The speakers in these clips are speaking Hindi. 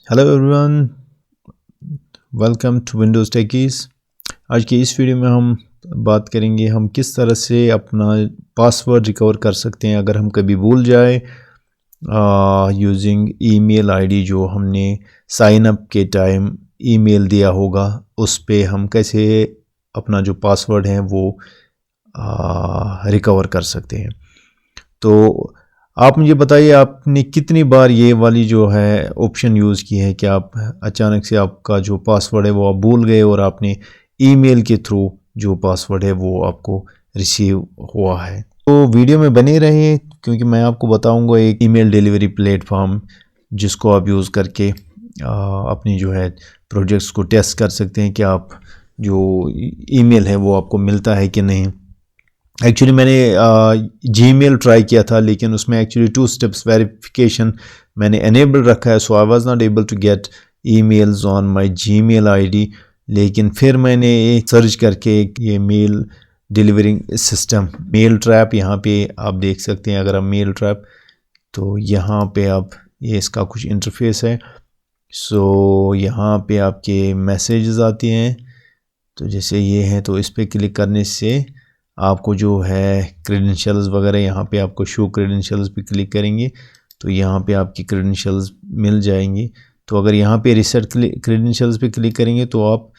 Hello everyone, welcome to Windows techies. आज की इस वीडियो में हम बात करेंगे हम किस तरह से अपना पासवर्ड रिकवर कर सकते हैं अगर हम कभी भूल जाए यूजिंग ईमेल आईडी जो हमने साइन अप के टाइम ईमेल दिया होगा, उस पे हम कैसे अपना जो पासवर्ड है वो रिकवर कर सकते हैं। तो आप मुझे बताइए, आपने कितनी बार ये वाली जो है ऑप्शन यूज़ की है कि आप अचानक से आपका जो पासवर्ड है वो आप भूल गए और आपने ईमेल के थ्रू जो पासवर्ड है वो आपको रिसीव हुआ है। तो वीडियो में बने रहें क्योंकि मैं आपको बताऊंगा एक ईमेल डिलीवरी प्लेटफॉर्म जिसको आप यूज़ करके अपनी जो है प्रोजेक्ट्स को टेस्ट कर सकते हैं कि आप जो ईमेल है वो आपको मिलता है कि नहीं। एक्चुअली मैंने जीमेल ट्राई किया था, लेकिन उसमें एक्चुअली 2 स्टेप्स वेरिफिकेशन मैंने एनेबल रखा है, so I was not able to get emails on my Gmail ID. लेकिन फिर मैंने सर्च करके ये mail delivering system mail trap, यहाँ पे आप देख सकते हैं। अगर आप मेल ट्रैप, तो यहाँ पे आप ये इसका कुछ इंटरफेस है। सो यहाँ पे आपके मैसेजेस आती हैं, तो जैसे ये है तो इस पर क्लिक करने से आपको जो है क्रेडेंशियल्स वगैरह यहाँ पे आपको शो क्रेडेंशियल्स पे क्लिक करेंगे तो यहाँ पे आपकी क्रेडेंशियल्स मिल जाएंगी। तो अगर यहाँ पे रिसेट क्रेडेंशियल्स पे क्लिक करेंगे तो आप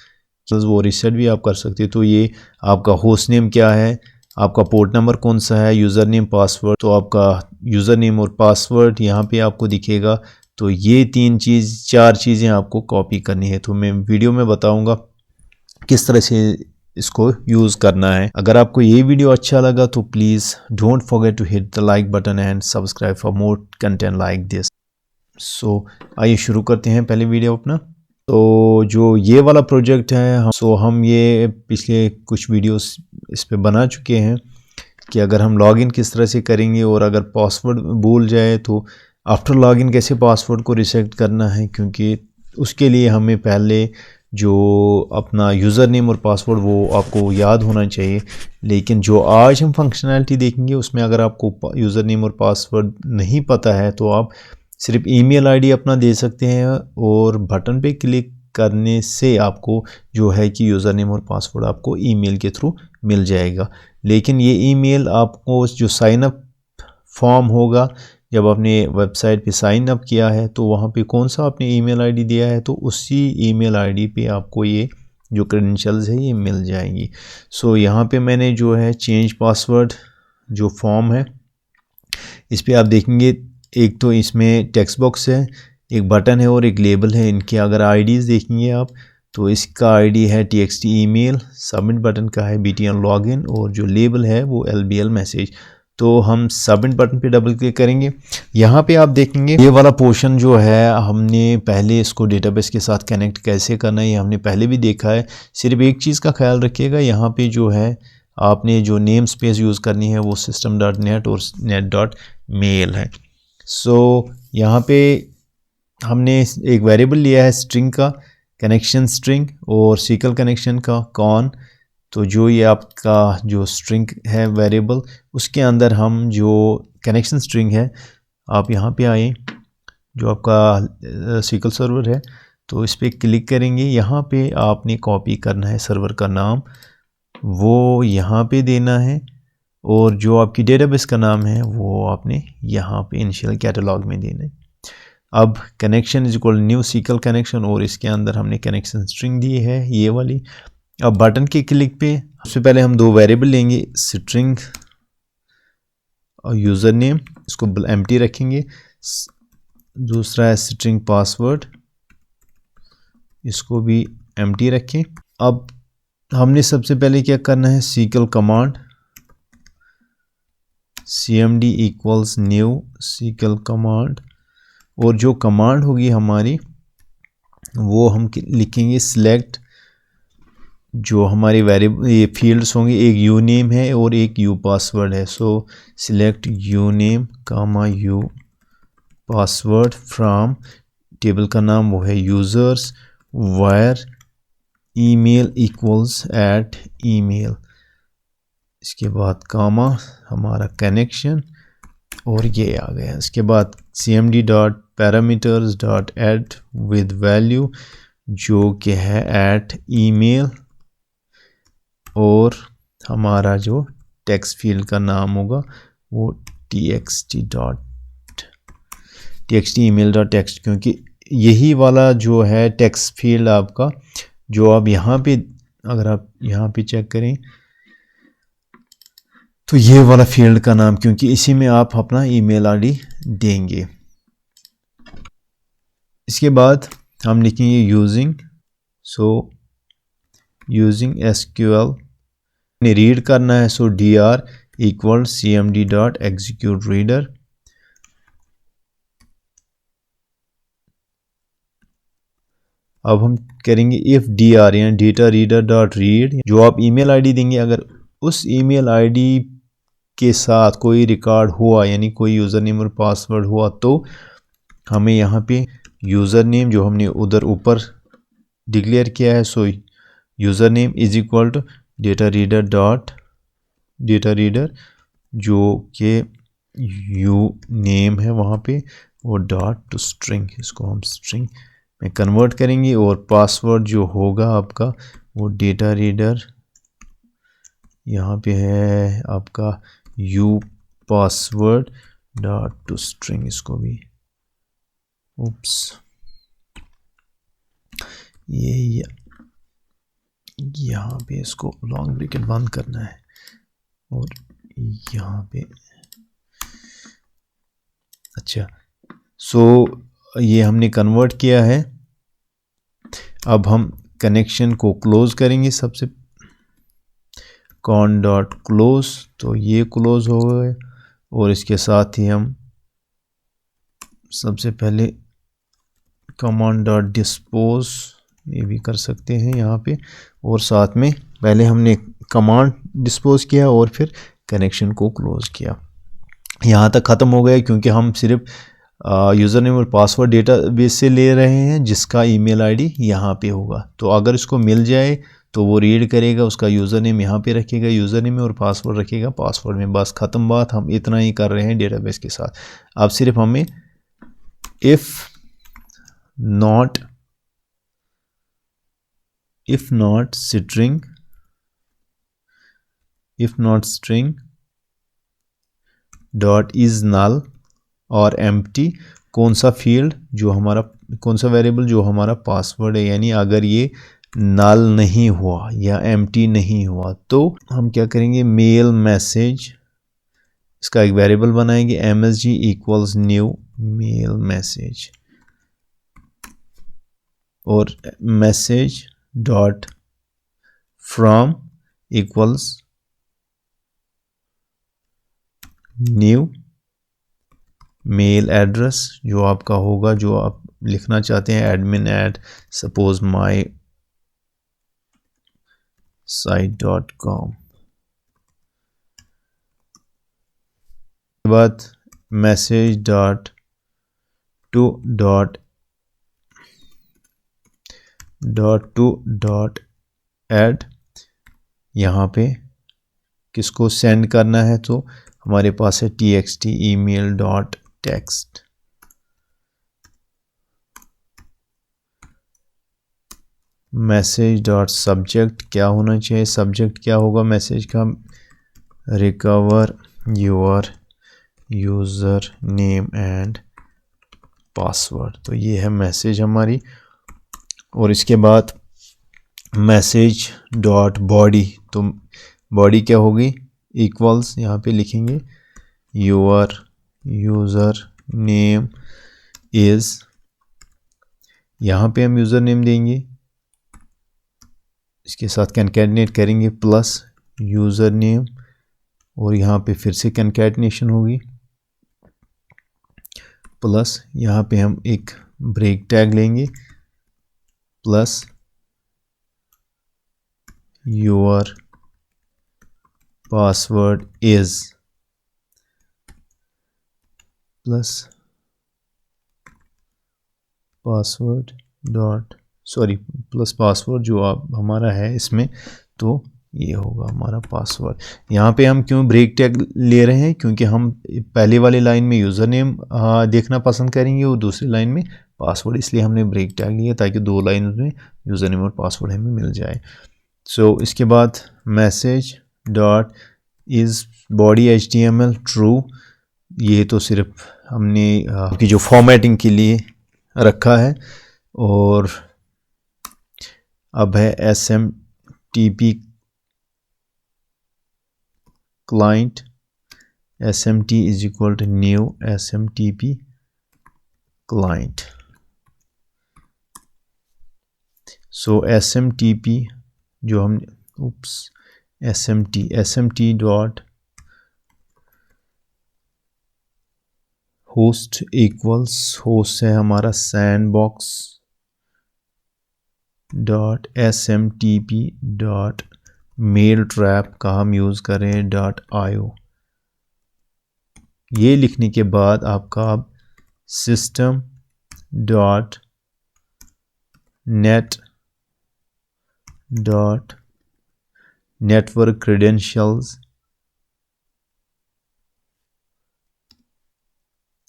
वो रिसेट भी आप कर सकते हैं। तो ये आपका होस्ट नेम क्या है, आपका पोर्ट नंबर कौन सा है, यूज़र नेम, पासवर्ड, तो आपका यूज़र नेम और पासवर्ड यहाँ पे आपको दिखेगा। तो ये 4 चीज़ें आपको कॉपी करनी है। तो मैं वीडियो में बताऊँगा किस तरह से इसको यूज़ करना है। अगर आपको ये वीडियो अच्छा लगा तो please don't forget to hit the like button and subscribe for more content like this. So आइए शुरू करते हैं पहले वीडियो अपना। तो जो ये वाला प्रोजेक्ट है हम ये पिछले कुछ वीडियोस इस पे बना चुके हैं कि अगर हम लॉगिन किस तरह से करेंगे और अगर पासवर्ड भूल जाए तो आफ्टर लॉगिन कैसे पासवर्ड को रिसेट करना है, क्योंकि उसके लिए हमें पहले जो अपना यूज़र नेम और पासवर्ड वो आपको याद होना चाहिए। लेकिन जो आज हम फंक्शनैलिटी देखेंगे उसमें अगर आपको यूज़र नेम और पासवर्ड नहीं पता है तो आप सिर्फ ईमेल आईडी अपना दे सकते हैं और बटन पे क्लिक करने से आपको जो है कि यूज़र नेम और पासवर्ड आपको ईमेल के थ्रू मिल जाएगा। लेकिन ये ईमेल आपको जो साइन अप फॉर्म होगा, जब आपने वेबसाइट पे साइन अप किया है तो वहाँ पे कौन सा आपने ईमेल आईडी दिया है तो उसी ईमेल आईडी पे आपको ये जो क्रेडेंशियल्स है ये मिल जाएंगी। सो यहाँ पे मैंने जो है चेंज पासवर्ड जो फॉर्म है इस पे आप देखेंगे, एक तो इसमें टेक्स्ट बॉक्स है, एक बटन है और एक लेबल है। इनके अगर आईडीज़ देखेंगे आप तो इसका आईडी है txt ईमेल, सबमिट बटन का है btn लॉगिन और जो लेबल है वो lbl मैसेज। तो हम सबमिट बटन पे डबल क्लिक करेंगे। यहाँ पे आप देखेंगे ये वाला पोर्शन जो है हमने पहले इसको डेटाबेस के साथ कनेक्ट कैसे करना है ये हमने पहले भी देखा है। सिर्फ एक चीज़ का ख्याल रखिएगा, यहाँ पे जो है आपने जो नेम स्पेस यूज़ करनी है वो system.net और net.mail है। सो यहाँ पे हमने एक वेरिएबल लिया है स्ट्रिंग का, कनेक्शन स्ट्रिंग, और सीक्वल कनेक्शन का कॉन। तो जो ये आपका जो स्ट्रिंग है वेरिएबल, उसके अंदर हम जो कनेक्शन स्ट्रिंग है, आप यहाँ पे आए, जो आपका सीक्वल सर्वर है तो इस पर क्लिक करेंगे। यहाँ पे आपने कॉपी करना है सर्वर का नाम, वो यहाँ पे देना है, और जो आपकी डेटाबेस का नाम है वो आपने यहाँ पे इनिशियल कैटलॉग में देना है। अब connection is equal new SQL connection और इसके अंदर हमने कनेक्शन स्ट्रिंग दी है ये वाली। अब बटन के क्लिक पे सबसे पहले हम 2 वेरिएबल लेंगे, स्ट्रिंग और यूज़र नेम, इसको एम्प्टी रखेंगे। दूसरा है स्ट्रिंग पासवर्ड, इसको भी एम्प्टी रखें। अब हमने सबसे पहले क्या करना है, SQL command cmd equals new SQL command, और जो कमांड होगी हमारी वो हम लिखेंगे सिलेक्ट, जो हमारी वेरिएबल ये फील्ड्स होंगे, एक यू नेम है और एक यू पासवर्ड है। So select u name comma u password from, table का नाम वो है users, where email equals at email, इसके बाद कामा हमारा कनेक्शन और ये आ गया। इसके बाद cmd dot parameters dot add with value जो कि है @email, और हमारा जो टेक्स्ट फील्ड का नाम होगा वो txt email डॉट टेक्स्ट, क्योंकि यही वाला जो है टेक्स्ट फील्ड आपका जो आप यहाँ पे, अगर आप यहाँ पे चेक करें तो ये वाला फील्ड का नाम, क्योंकि इसी में आप अपना ईमेल आईडी देंगे। इसके बाद हम लिखेंगे यूजिंग SQL ने रीड करना है, सो dr equal cmd dot execute reader. अब हम करेंगे इफ dr यानी डेटा रीडर डॉट रीड, जो आप ईमेल आईडी देंगे अगर उस ईमेल आईडी के साथ कोई रिकॉर्ड हुआ यानी कोई यूज़र नेम और पासवर्ड हुआ तो हमें यहाँ पे यूज़र नेम जो हमने उधर ऊपर डिक्लेयर किया है, so user name is equal to data reader dot data reader जो कि यू नेम है वहाँ पे, वो डॉट टू स्ट्रिंग, इसको हम स्ट्रिंग में कन्वर्ट करेंगे, और पासवर्ड जो होगा आपका वो डेटा रीडर यहाँ पे है आपका you password dot to string, इसको भी ये यहाँ पे इसको लॉन्ग ब्रैकेट बंद करना है, और यहाँ पे अच्छा, सो ये हमने कन्वर्ट किया है। अब हम कनेक्शन को क्लोज करेंगे, सबसे कॉन डॉट क्लोज, तो ये क्लोज हो गए, और इसके साथ ही हम सबसे पहले कमांड डॉट डिस्पोज ये भी कर सकते हैं यहाँ पे, और साथ में पहले हमने कमांड डिस्पोज किया और फिर कनेक्शन को क्लोज किया। यहाँ तक ख़त्म हो गया क्योंकि हम सिर्फ यूज़र नेम और पासवर्ड डेटाबेस से ले रहे हैं जिसका ईमेल आईडी यहाँ पे होगा। तो अगर इसको मिल जाए तो वो रीड करेगा, उसका यूज़र नेम यहाँ पे रखेगा यूज़र नेम में, और पासवर्ड रखेगा पासवर्ड में। बस ख़त्म बात, हम इतना ही कर रहे हैं डेटाबेस के साथ। अब सिर्फ हमें if not string dot is null और एम्प्टी, कौन सा फील्ड जो हमारा, कौन सा वेरिएबल जो हमारा पासवर्ड है, यानी अगर ये नल नहीं हुआ या एम्प्टी नहीं हुआ तो हम क्या करेंगे, मेल मैसेज, इसका एक वेरिएबल बनाएंगे msg equals new mail message, और message dot from equals new mail address जो आपका होगा, जो आप लिखना चाहते हैं admin@supposemysite.com। के बाद message dot to dot add, यहाँ पे किसको सेंड करना है, तो हमारे पास है txt email dot text. Message dot subject क्या होना चाहिए, सब्जेक्ट क्या होगा मैसेज का, recover your user name and password. तो ये है मैसेज हमारी, और इसके बाद मैसेज डॉट बॉडी, तो बॉडी क्या होगी, इक्वल्स यहाँ पे लिखेंगे योर यूज़र नेम इज़, यहाँ पे हम यूज़र नेम देंगे, इसके साथ कैनकेटनेट करेंगे प्लस यूज़र नेम, और यहाँ पे फिर से कैनकेटनेशन होगी प्लस, यहाँ पे हम एक ब्रेक टैग लेंगे plus your password is plus password dot plus password जो आप हमारा है इसमें, तो ये होगा हमारा पासवर्ड। यहाँ पे हम क्यों ब्रेक टैग ले रहे हैं, क्योंकि हम पहले वाली लाइन में यूज़र नेम देखना पसंद करेंगे और दूसरी लाइन में पासवर्ड, इसलिए हमने ब्रेक टैग लिया ताकि दो लाइन में यूज़र नेम और पासवर्ड हमें मिल जाए। सो इसके बाद message dot is body HTML true, ये तो सिर्फ हमने की जो फॉर्मेटिंग के लिए रखा है। और अब है SMTP client, SMT is equal to new SMTP client. So SMTP जो हम SMT dot host equals, host है हमारा sandbox dot SMTP dot mail trap का हम यूज़ करें .io। ये लिखने के बाद आपका अब system dot net dot network credentials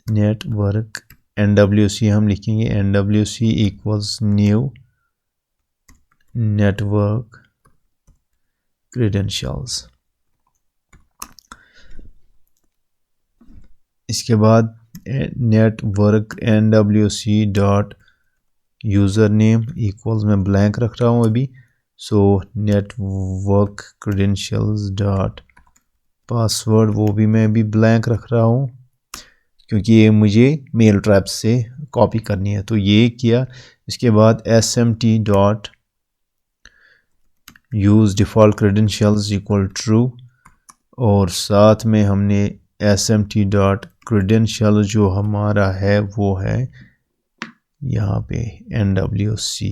network NWC हम लिखेंगे, NWC equals new network credentials. इसके बाद network NWC dot user name equals, मैं ब्लैंक रख रहा हूँ अभी, so network credentials dot password, वो भी मैं अभी ब्लैंक रख रहा हूँ क्योंकि ये मुझे मेल ट्रैप से कॉपी करनी है, तो ये किया। इसके बाद SMT dot use default credentials equal true, और साथ में हमने SMT डॉट क्रेडेंशियल जो हमारा है वो है यहाँ पे NWC।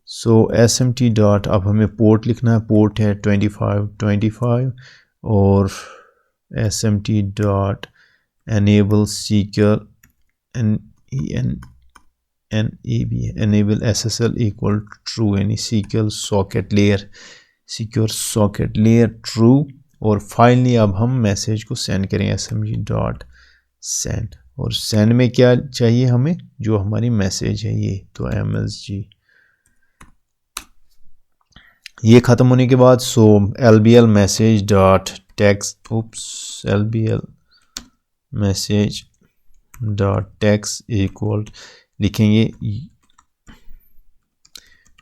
सो SMT डॉट, अब हमें पोर्ट लिखना है, पोर्ट है 2525, और SMT dot enable secure enable SSL equal true, यानी सिक्योर सॉकेट लेयर ट्रू। और फाइनली अब हम मैसेज को सेंड करें SMT डॉट सेंड, और सेंड में क्या चाहिए हमें, जो हमारी मैसेज है ये, तो MSG। ये ख़त्म होने के बाद so LBL message dot text, LBL message dot text equal लिखेंगे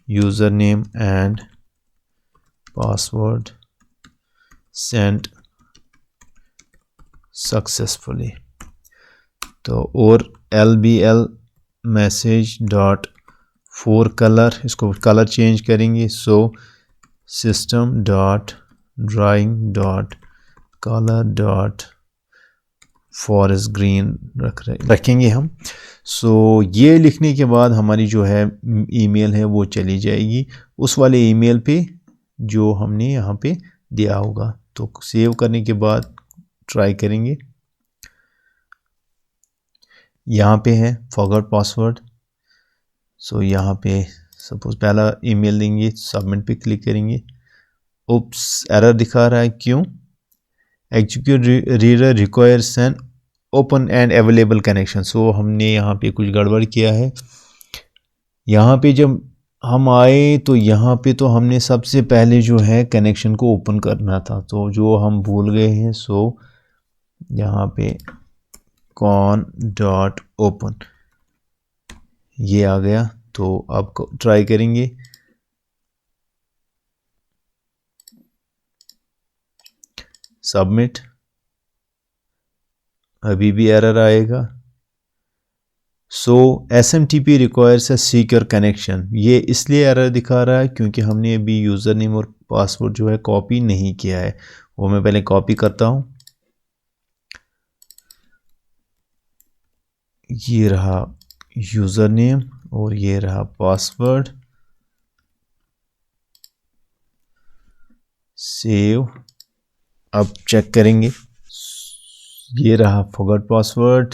user name and password send successfully. तो और LBL message dot fore colour, इसको कलर चेंज करेंगे, so system dot drawing dot colour dot forest green रखेंगे हम। सो ये लिखने के बाद हमारी जो है ईमेल है वो चली जाएगी उस वाले ईमेल पे जो हमने यहाँ पे दिया होगा। तो सेव करने के बाद ट्राई करेंगे, यहाँ पे है फॉरगॉट पासवर्ड। सो यहाँ पे सपोज पहला ईमेल देंगे, सबमिट पे क्लिक करेंगे, उप्स एरर दिखा रहा है, क्यों? Execute reader requires an open and available connection. So हमने यहाँ पे कुछ गड़बड़ किया है। यहाँ पे जब हम आए तो यहाँ पे तो हमने सबसे पहले जो है कनेक्शन को ओपन करना था, तो जो हम भूल गए हैं। सो यहाँ पे कॉन डॉट ओपन ये आ गया, तो अब ट्राई करेंगे। सबमिट, अभी भी एरर आएगा। सो SMTP रिक्वायर्स है सिक्योर कनेक्शन, ये इसलिए एरर दिखा रहा है क्योंकि हमने अभी यूज़र नेम और पासवर्ड जो है कॉपी नहीं किया है। वो मैं पहले कॉपी करता हूँ, ये रहा यूज़र नेम और ये रहा पासवर्ड, सेव। अब चेक करेंगे, ये रहा फॉरगॉट पासवर्ड,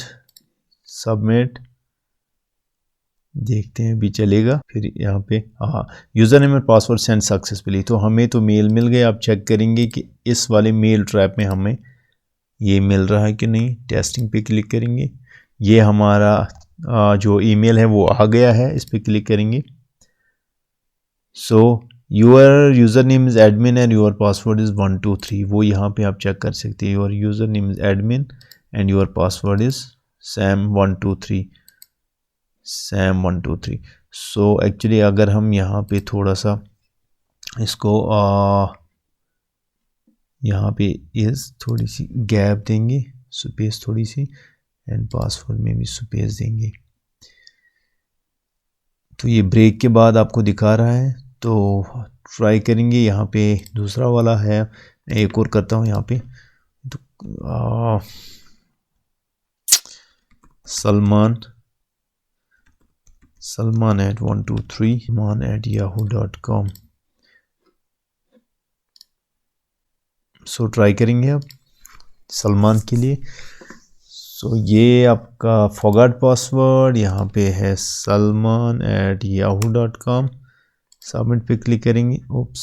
सबमिट, देखते हैं अभी चलेगा। फिर यहाँ पे हाँ, यूज़र नेम और पासवर्ड सेंड सक्सेसफुली, तो हमें तो मेल मिल गए। आप चेक करेंगे कि इस वाले मेल ट्रैप में हमें ये मिल रहा है कि नहीं। टेस्टिंग पे क्लिक करेंगे, ये हमारा जो ईमेल है वो आ गया है, इस पर क्लिक करेंगे। So your user name is admin and your password is 123, वो यहाँ पे आप चेक कर सकते हैं। Your user name is admin and your password is sam123, sam123। So actually अगर हम यहाँ पे थोड़ा सा इसको यहाँ पे इस थोड़ी सी गैप देंगे, स्पेस थोड़ी सी, एंड पासवर्ड में भी स्पेस देंगे, तो ये ब्रेक के बाद आपको दिखा रहा है। तो ट्राई करेंगे, यहाँ पे दूसरा वाला है, मैं एक और करता हूँ यहाँ पे। तो Salman@123 salman@yahoo.com। सो ट्राई करेंगे अब सलमान के लिए। सो ये आपका फॉरगॉट पासवर्ड, यहाँ पे है salman@yahoo.com। सबमिट पे क्लिक करेंगे। ओप्स,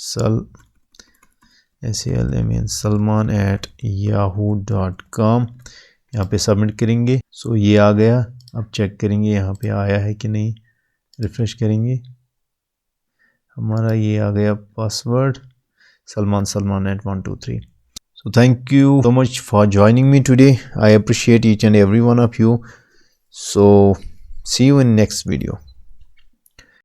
salman@yahoo.com, यहाँ पे सबमिट करेंगे। सो ये आ गया। अब चेक करेंगे यहाँ पे आया है कि नहीं, रिफ्रेश करेंगे। हमारा ये आ गया password, salman@123। So thank you so much for joining me today. I appreciate each and every one of you. So see you in next video.